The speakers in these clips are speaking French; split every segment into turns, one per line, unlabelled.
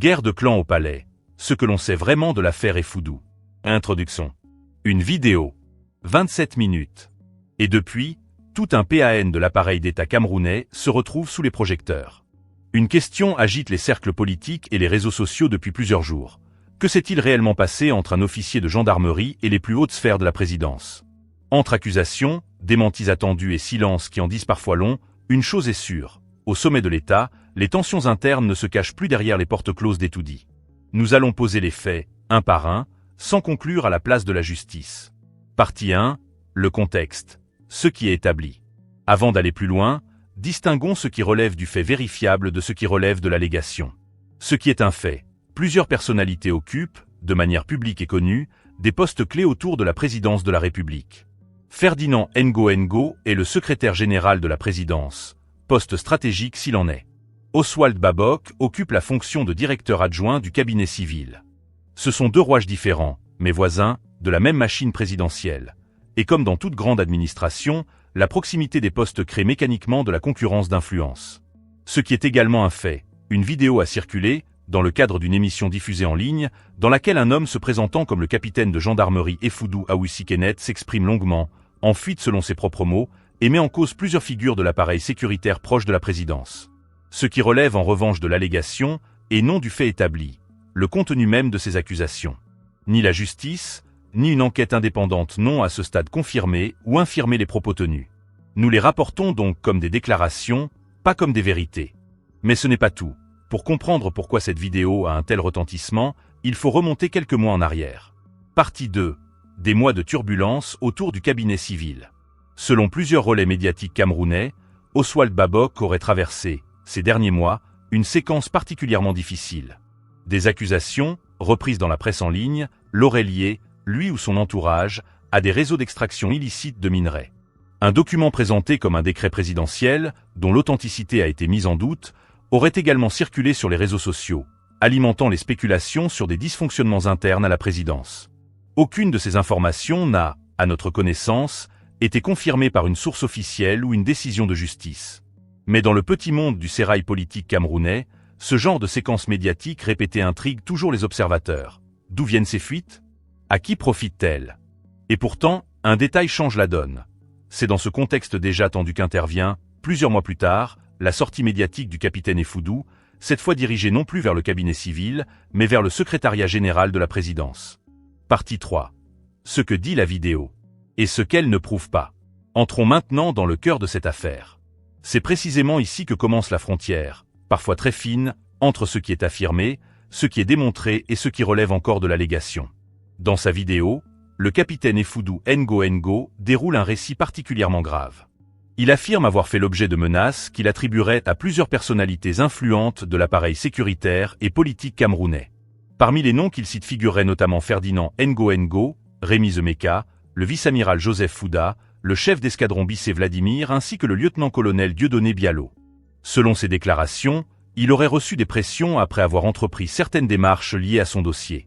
Guerre de clans au palais. Ce que l'on sait vraiment de l'affaire Effoudou. Introduction. Une vidéo. 27 minutes. Et depuis, tout un PAN de l'appareil d'État camerounais se retrouve sous les projecteurs. Une question agite les cercles politiques et les réseaux sociaux depuis plusieurs jours. Que s'est-il réellement passé entre un officier de gendarmerie et les plus hautes sphères de la présidence? Entre accusations, démentis attendus et silences qui en disent parfois long, une chose est sûre. Au sommet de l'État, les tensions internes ne se cachent plus derrière les portes closes des tout-dits. Nous allons poser les faits, un par un, sans conclure à la place de la justice. Partie 1. Le contexte. Ce qui est établi. Avant d'aller plus loin, distinguons ce qui relève du fait vérifiable de ce qui relève de l'allégation. Ce qui est un fait. Plusieurs personnalités occupent, de manière publique et connue, des postes clés autour de la présidence de la République. Ferdinand Ngo est le secrétaire général de la présidence, poste stratégique s'il en est. Oswald Babok occupe la fonction de directeur adjoint du cabinet civil. Ce sont deux rouages différents, mais voisins, de la même machine présidentielle. Et comme dans toute grande administration, la proximité des postes crée mécaniquement de la concurrence d'influence. Ce qui est également un fait, une vidéo a circulé, dans le cadre d'une émission diffusée en ligne, dans laquelle un homme se présentant comme le capitaine de gendarmerie Effoudou Aoussi Kennet s'exprime longuement, en fuite selon ses propres mots, et met en cause plusieurs figures de l'appareil sécuritaire proche de la présidence. Ce qui relève en revanche de l'allégation, et non du fait établi, le contenu même de ces accusations. Ni la justice, ni une enquête indépendante n'ont à ce stade confirmé ou infirmé les propos tenus. Nous les rapportons donc comme des déclarations, pas comme des vérités. Mais ce n'est pas tout. Pour comprendre pourquoi cette vidéo a un tel retentissement, il faut remonter quelques mois en arrière. Partie 2. Des mois de turbulence autour du cabinet civil. Selon plusieurs relais médiatiques camerounais, Oswald Babok aurait traversé, ces derniers mois, une séquence particulièrement difficile. Des accusations, reprises dans la presse en ligne, l'auraient lié, lui ou son entourage, à des réseaux d'extraction illicite de minerais. Un document présenté comme un décret présidentiel, dont l'authenticité a été mise en doute, aurait également circulé sur les réseaux sociaux, alimentant les spéculations sur des dysfonctionnements internes à la présidence. Aucune de ces informations n'a, à notre connaissance, été confirmée par une source officielle ou une décision de justice. Mais dans le petit monde du sérail politique camerounais, ce genre de séquence médiatique répétée intrigue toujours les observateurs. D'où viennent ces fuites? À qui profitent-elles? Et pourtant, un détail change la donne. C'est dans ce contexte déjà tendu qu'intervient, plusieurs mois plus tard, la sortie médiatique du capitaine Effoudou, cette fois dirigée non plus vers le cabinet civil, mais vers le secrétariat général de la présidence. Partie 3. Ce que dit la vidéo. Et ce qu'elle ne prouve pas. Entrons maintenant dans le cœur de cette affaire. C'est précisément ici que commence la frontière, parfois très fine, entre ce qui est affirmé, ce qui est démontré et ce qui relève encore de l'allégation. Dans sa vidéo, le capitaine Effoudou Ngo déroule un récit particulièrement grave. Il affirme avoir fait l'objet de menaces qu'il attribuerait à plusieurs personnalités influentes de l'appareil sécuritaire et politique camerounais. Parmi les noms qu'il cite figureraient notamment Ferdinand Ngo, Rémi Zemeka, le vice-amiral Joseph Fouda, le chef d'escadron Bissé Vladimir ainsi que le lieutenant-colonel Dieudonné Bialo. Selon ses déclarations, il aurait reçu des pressions après avoir entrepris certaines démarches liées à son dossier.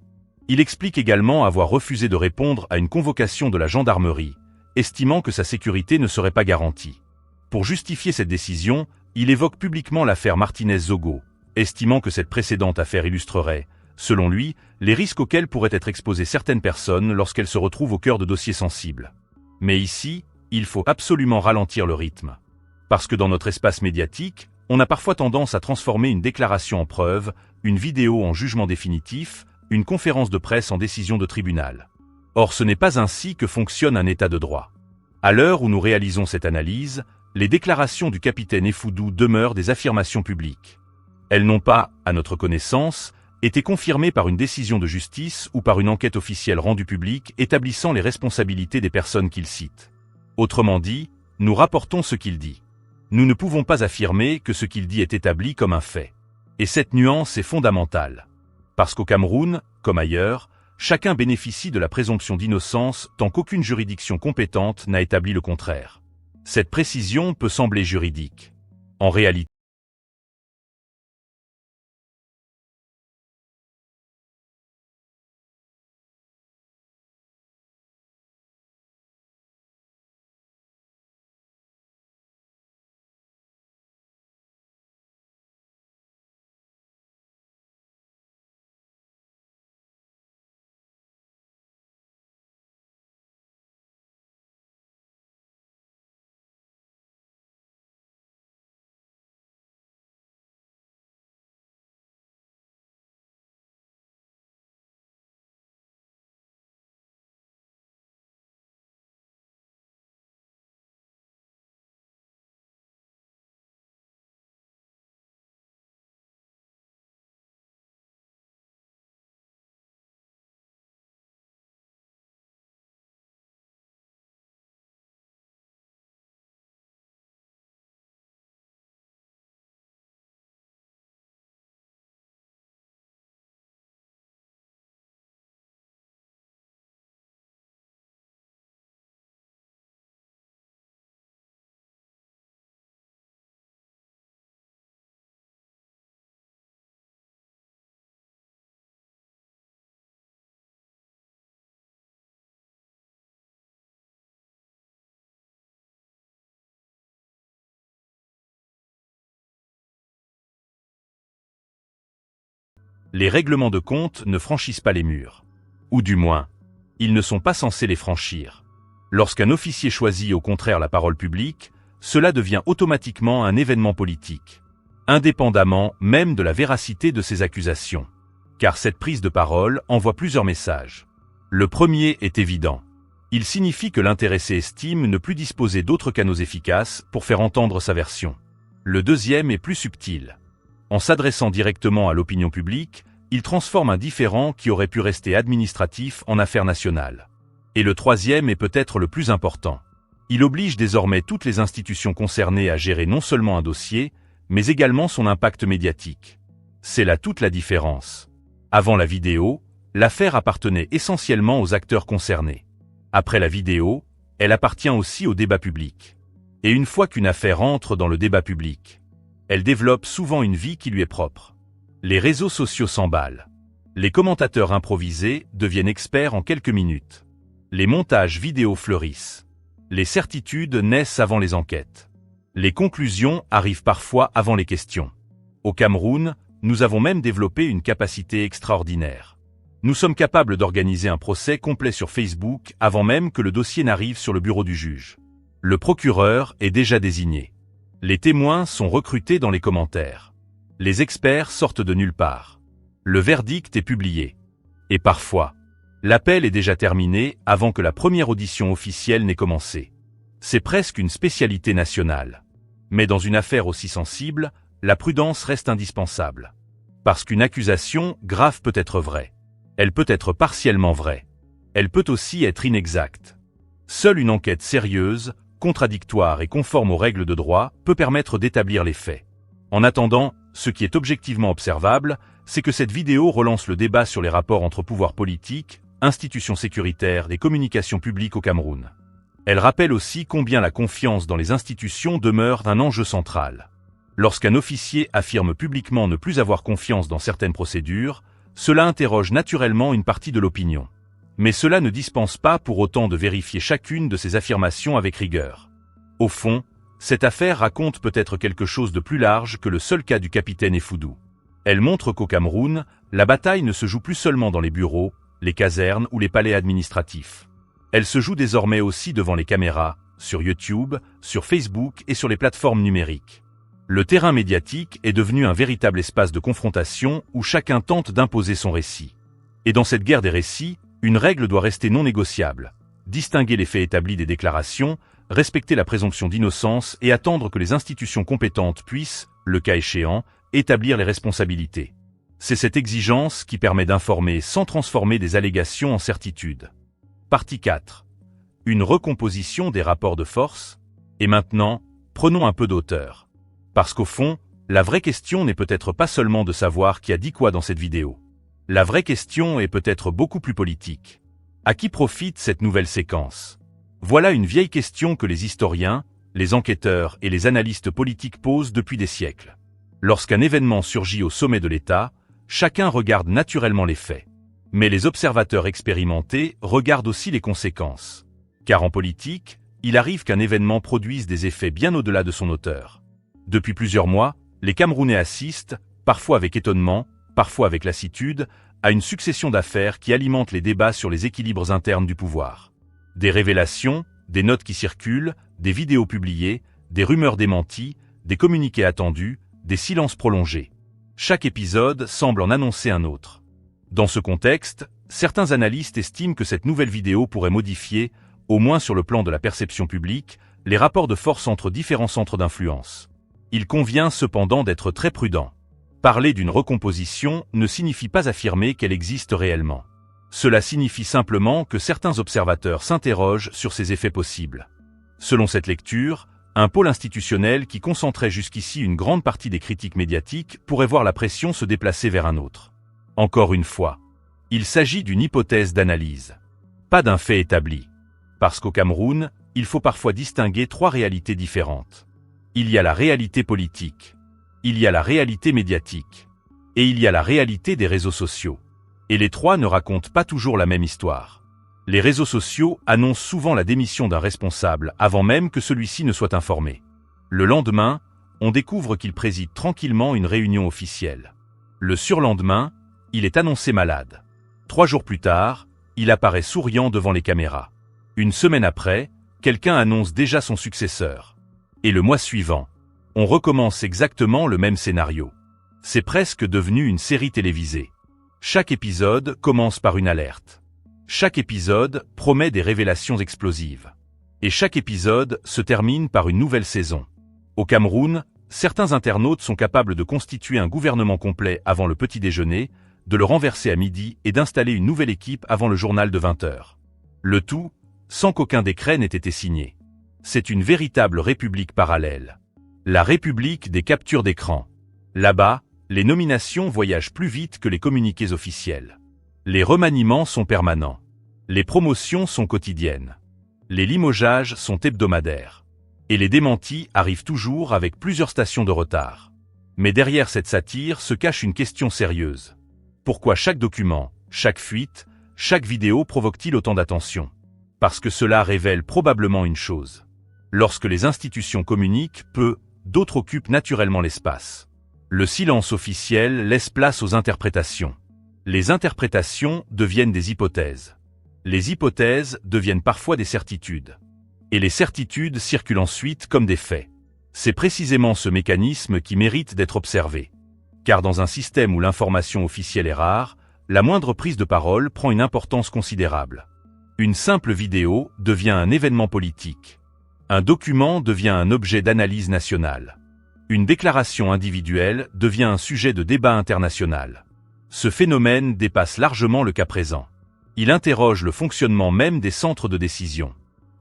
Il explique également avoir refusé de répondre à une convocation de la gendarmerie, estimant que sa sécurité ne serait pas garantie. Pour justifier cette décision, il évoque publiquement l'affaire Martinez-Zogo, estimant que cette précédente affaire illustrerait, selon lui, les risques auxquels pourraient être exposées certaines personnes lorsqu'elles se retrouvent au cœur de dossiers sensibles. Mais ici, il faut absolument ralentir le rythme. Parce que dans notre espace médiatique, on a parfois tendance à transformer une déclaration en preuve, une vidéo en jugement définitif, une conférence de presse en décision de tribunal. Or ce n'est pas ainsi que fonctionne un état de droit. À l'heure où nous réalisons cette analyse, les déclarations du capitaine Effoudou demeurent des affirmations publiques. Elles n'ont pas, à notre connaissance, été confirmées par une décision de justice ou par une enquête officielle rendue publique établissant les responsabilités des personnes qu'il cite. Autrement dit, nous rapportons ce qu'il dit. Nous ne pouvons pas affirmer que ce qu'il dit est établi comme un fait. Et cette nuance est fondamentale. Parce qu'au Cameroun, comme ailleurs, chacun bénéficie de la présomption d'innocence tant qu'aucune juridiction compétente n'a établi le contraire. Cette précision peut sembler juridique. En réalité, Les règlements de compte ne franchissent pas les murs. Ou du moins, ils ne sont pas censés les franchir. Lorsqu'un officier choisit au contraire la parole publique, cela devient automatiquement un événement politique, indépendamment même de la véracité de ces accusations. Car cette prise de parole envoie plusieurs messages. Le premier est évident. Il signifie que l'intéressé estime ne plus disposer d'autres canaux efficaces pour faire entendre sa version. Le deuxième est plus subtil. En s'adressant directement à l'opinion publique, il transforme un différend qui aurait pu rester administratif en affaire nationale. Et le troisième est peut-être le plus important. Il oblige désormais toutes les institutions concernées à gérer non seulement un dossier, mais également son impact médiatique. C'est là toute la différence. Avant la vidéo, l'affaire appartenait essentiellement aux acteurs concernés. Après la vidéo, elle appartient aussi au débat public. Et une fois qu'une affaire entre dans le débat public, elle développe souvent une vie qui lui est propre. Les réseaux sociaux s'emballent. Les commentateurs improvisés deviennent experts en quelques minutes. Les montages vidéo fleurissent. Les certitudes naissent avant les enquêtes. Les conclusions arrivent parfois avant les questions. Au Cameroun, nous avons même développé une capacité extraordinaire. Nous sommes capables d'organiser un procès complet sur Facebook avant même que le dossier n'arrive sur le bureau du juge. Le procureur est déjà désigné. Les témoins sont recrutés dans les commentaires. Les experts sortent de nulle part. Le verdict est publié. Et parfois, l'appel est déjà terminé avant que la première audition officielle n'ait commencé. C'est presque une spécialité nationale. Mais dans une affaire aussi sensible, la prudence reste indispensable. Parce qu'une accusation grave peut être vraie. Elle peut être partiellement vraie. Elle peut aussi être inexacte. Seule une enquête sérieuse, contradictoire et conforme aux règles de droit peut permettre d'établir les faits. En attendant, ce qui est objectivement observable, c'est que cette vidéo relance le débat sur les rapports entre pouvoirs politiques, institutions sécuritaires et communications publiques au Cameroun. Elle rappelle aussi combien la confiance dans les institutions demeure un enjeu central. Lorsqu'un officier affirme publiquement ne plus avoir confiance dans certaines procédures, cela interroge naturellement une partie de l'opinion. Mais cela ne dispense pas pour autant de vérifier chacune de ces affirmations avec rigueur. Au fond, cette affaire raconte peut-être quelque chose de plus large que le seul cas du capitaine Effoudou. Elle montre qu'au Cameroun, la bataille ne se joue plus seulement dans les bureaux, les casernes ou les palais administratifs. Elle se joue désormais aussi devant les caméras, sur YouTube, sur Facebook et sur les plateformes numériques. Le terrain médiatique est devenu un véritable espace de confrontation où chacun tente d'imposer son récit. Et dans cette guerre des récits, une règle doit rester non négociable. Distinguer les faits établis des déclarations, respecter la présomption d'innocence et attendre que les institutions compétentes puissent, le cas échéant, établir les responsabilités. C'est cette exigence qui permet d'informer sans transformer des allégations en certitudes. Partie 4. Une recomposition des rapports de force. Et maintenant, prenons un peu d'auteur. Parce qu'au fond, la vraie question n'est peut-être pas seulement de savoir qui a dit quoi dans cette vidéo. La vraie question est peut-être beaucoup plus politique. À qui profite cette nouvelle séquence? Voilà une vieille question que les historiens, les enquêteurs et les analystes politiques posent depuis des siècles. Lorsqu'un événement surgit au sommet de l'État, chacun regarde naturellement les faits. Mais les observateurs expérimentés regardent aussi les conséquences. Car en politique, il arrive qu'un événement produise des effets bien au-delà de son auteur. Depuis plusieurs mois, les Camerounais assistent, parfois avec étonnement, parfois avec lassitude, à une succession d'affaires qui alimentent les débats sur les équilibres internes du pouvoir. Des révélations, des notes qui circulent, des vidéos publiées, des rumeurs démenties, des communiqués attendus, des silences prolongés. Chaque épisode semble en annoncer un autre. Dans ce contexte, certains analystes estiment que cette nouvelle vidéo pourrait modifier, au moins sur le plan de la perception publique, les rapports de force entre différents centres d'influence. Il convient cependant d'être très prudent. Parler d'une recomposition ne signifie pas affirmer qu'elle existe réellement. Cela signifie simplement que certains observateurs s'interrogent sur ses effets possibles. Selon cette lecture, un pôle institutionnel qui concentrait jusqu'ici une grande partie des critiques médiatiques pourrait voir la pression se déplacer vers un autre. Encore une fois, il s'agit d'une hypothèse d'analyse, pas d'un fait établi. Parce qu'au Cameroun, il faut parfois distinguer trois réalités différentes. Il y a la réalité politique, il y a la réalité médiatique, et il y a la réalité des réseaux sociaux. Et les trois ne racontent pas toujours la même histoire. Les réseaux sociaux annoncent souvent la démission d'un responsable avant même que celui-ci ne soit informé. Le lendemain, on découvre qu'il préside tranquillement une réunion officielle. Le surlendemain, il est annoncé malade. 3 jours plus tard, il apparaît souriant devant les caméras. Une semaine après, quelqu'un annonce déjà son successeur. Et le mois suivant, on recommence exactement le même scénario. C'est presque devenu une série télévisée. Chaque épisode commence par une alerte. Chaque épisode promet des révélations explosives. Et chaque épisode se termine par une nouvelle saison. Au Cameroun, certains internautes sont capables de constituer un gouvernement complet avant le petit déjeuner, de le renverser à midi et d'installer une nouvelle équipe avant le journal de 20 heures. Le tout, sans qu'aucun décret n'ait été signé. C'est une véritable république parallèle. La république des captures d'écran. Là-bas, les nominations voyagent plus vite que les communiqués officiels. Les remaniements sont permanents. Les promotions sont quotidiennes. Les limogeages sont hebdomadaires. Et les démentis arrivent toujours avec plusieurs stations de retard. Mais derrière cette satire se cache une question sérieuse. Pourquoi chaque document, chaque fuite, chaque vidéo provoque-t-il autant d'attention? Parce que cela révèle probablement une chose. Lorsque les institutions communiquent, peu, d'autres occupent naturellement l'espace. Le silence officiel laisse place aux interprétations. Les interprétations deviennent des hypothèses. Les hypothèses deviennent parfois des certitudes. Et les certitudes circulent ensuite comme des faits. C'est précisément ce mécanisme qui mérite d'être observé. Car dans un système où l'information officielle est rare, la moindre prise de parole prend une importance considérable. Une simple vidéo devient un événement politique. Un document devient un objet d'analyse nationale. Une déclaration individuelle devient un sujet de débat international. Ce phénomène dépasse largement le cas présent. Il interroge le fonctionnement même des centres de décision.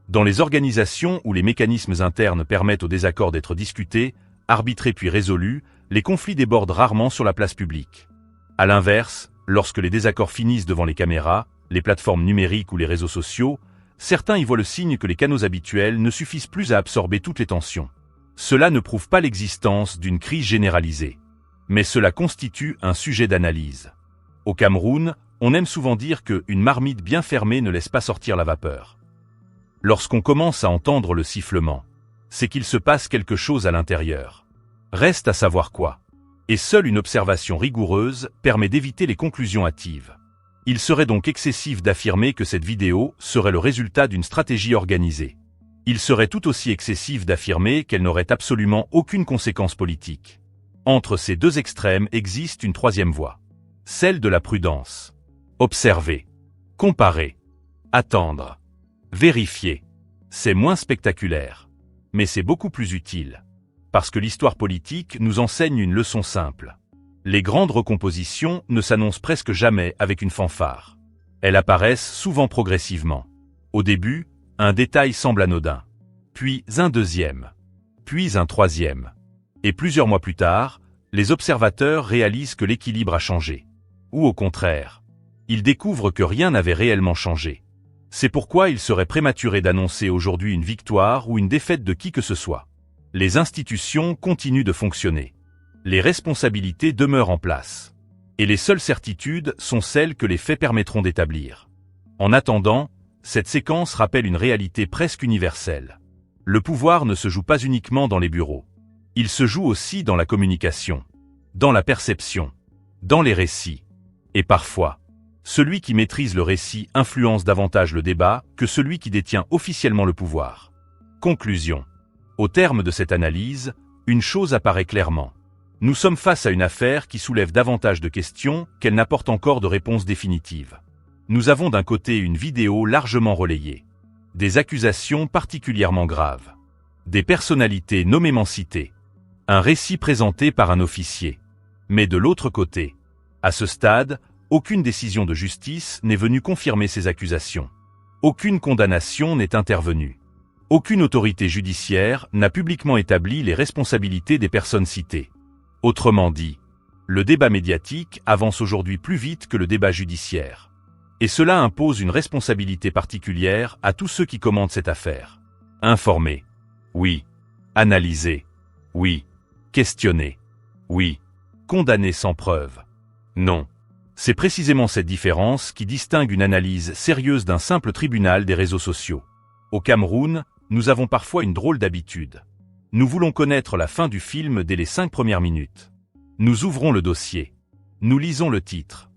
Dans les organisations où les mécanismes internes permettent aux désaccords d'être discutés, arbitrés puis résolus, les conflits débordent rarement sur la place publique. À l'inverse, lorsque les désaccords finissent devant les caméras, les plateformes numériques ou les réseaux sociaux, certains y voient le signe que les canaux habituels ne suffisent plus à absorber toutes les tensions. Cela ne prouve pas l'existence d'une crise généralisée. Mais cela constitue un sujet d'analyse. Au Cameroun, on aime souvent dire qu'une marmite bien fermée ne laisse pas sortir la vapeur. Lorsqu'on commence à entendre le sifflement, c'est qu'il se passe quelque chose à l'intérieur. Reste à savoir quoi. Et seule une observation rigoureuse permet d'éviter les conclusions hâtives. Il serait donc excessif d'affirmer que cette vidéo serait le résultat d'une stratégie organisée. Il serait tout aussi excessif d'affirmer qu'elle n'aurait absolument aucune conséquence politique. Entre ces deux extrêmes existe une troisième voie. Celle de la prudence. Observer. Comparer. Attendre. Vérifier. C'est moins spectaculaire. Mais c'est beaucoup plus utile. Parce que l'histoire politique nous enseigne une leçon simple. Les grandes recompositions ne s'annoncent presque jamais avec une fanfare. Elles apparaissent souvent progressivement. Au début, un détail semble anodin. Puis un deuxième. Puis un troisième. Et plusieurs mois plus tard, les observateurs réalisent que l'équilibre a changé. Ou au contraire, ils découvrent que rien n'avait réellement changé. C'est pourquoi il serait prématuré d'annoncer aujourd'hui une victoire ou une défaite de qui que ce soit. Les institutions continuent de fonctionner. Les responsabilités demeurent en place. Et les seules certitudes sont celles que les faits permettront d'établir. En attendant, cette séquence rappelle une réalité presque universelle. Le pouvoir ne se joue pas uniquement dans les bureaux. Il se joue aussi dans la communication, dans la perception, dans les récits. Et parfois, celui qui maîtrise le récit influence davantage le débat que celui qui détient officiellement le pouvoir. Conclusion. Au terme de cette analyse, une chose apparaît clairement. Nous sommes face à une affaire qui soulève davantage de questions qu'elle n'apporte encore de réponses définitives. Nous avons d'un côté une vidéo largement relayée, des accusations particulièrement graves, des personnalités nommément citées, un récit présenté par un officier. Mais de l'autre côté, à ce stade, aucune décision de justice n'est venue confirmer ces accusations. Aucune condamnation n'est intervenue. Aucune autorité judiciaire n'a publiquement établi les responsabilités des personnes citées. Autrement dit, le débat médiatique avance aujourd'hui plus vite que le débat judiciaire. Et cela impose une responsabilité particulière à tous ceux qui commandent cette affaire. Informer. Oui. Analyser. Oui. Questionner. Oui. Condamner sans preuve. Non. C'est précisément cette différence qui distingue une analyse sérieuse d'un simple tribunal des réseaux sociaux. Au Cameroun, nous avons parfois une drôle d'habitude. Nous voulons connaître la fin du film dès les 5 premières minutes. Nous ouvrons le dossier. Nous lisons le titre.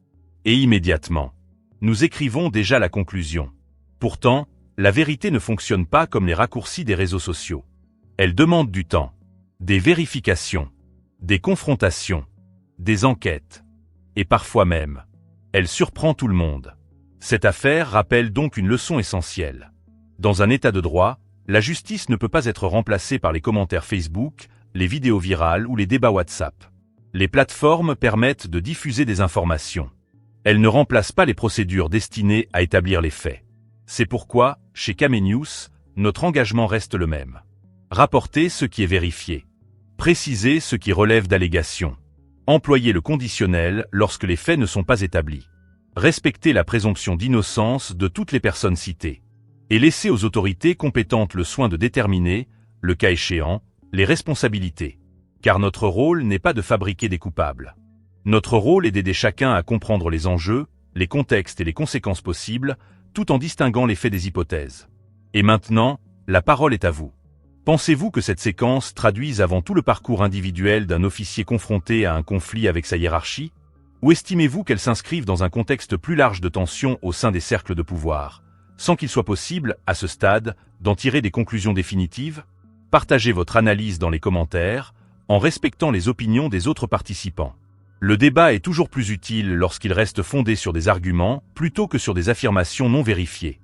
Et immédiatement, nous écrivons déjà la conclusion. Pourtant, la vérité ne fonctionne pas comme les raccourcis des réseaux sociaux. Elle demande du temps, des vérifications, des confrontations, des enquêtes. Et parfois même, elle surprend tout le monde. Cette affaire rappelle donc une leçon essentielle. Dans un état de droit, la justice ne peut pas être remplacée par les commentaires Facebook, les vidéos virales ou les débats WhatsApp. Les plateformes permettent de diffuser des informations. Elles ne remplacent pas les procédures destinées à établir les faits. C'est pourquoi, chez Kamenews, notre engagement reste le même. Rapporter ce qui est vérifié. Préciser ce qui relève d'allégations. Employer le conditionnel lorsque les faits ne sont pas établis. Respecter la présomption d'innocence de toutes les personnes citées. Et laisser aux autorités compétentes le soin de déterminer, le cas échéant, les responsabilités. Car notre rôle n'est pas de fabriquer des coupables. Notre rôle est d'aider chacun à comprendre les enjeux, les contextes et les conséquences possibles, tout en distinguant les faits des hypothèses. Et maintenant, la parole est à vous. Pensez-vous que cette séquence traduise avant tout le parcours individuel d'un officier confronté à un conflit avec sa hiérarchie? Ou estimez-vous qu'elle s'inscrive dans un contexte plus large de tension au sein des cercles de pouvoir, sans qu'il soit possible, à ce stade, d'en tirer des conclusions définitives? Partagez votre analyse dans les commentaires, en respectant les opinions des autres participants. Le débat est toujours plus utile lorsqu'il reste fondé sur des arguments plutôt que sur des affirmations non vérifiées.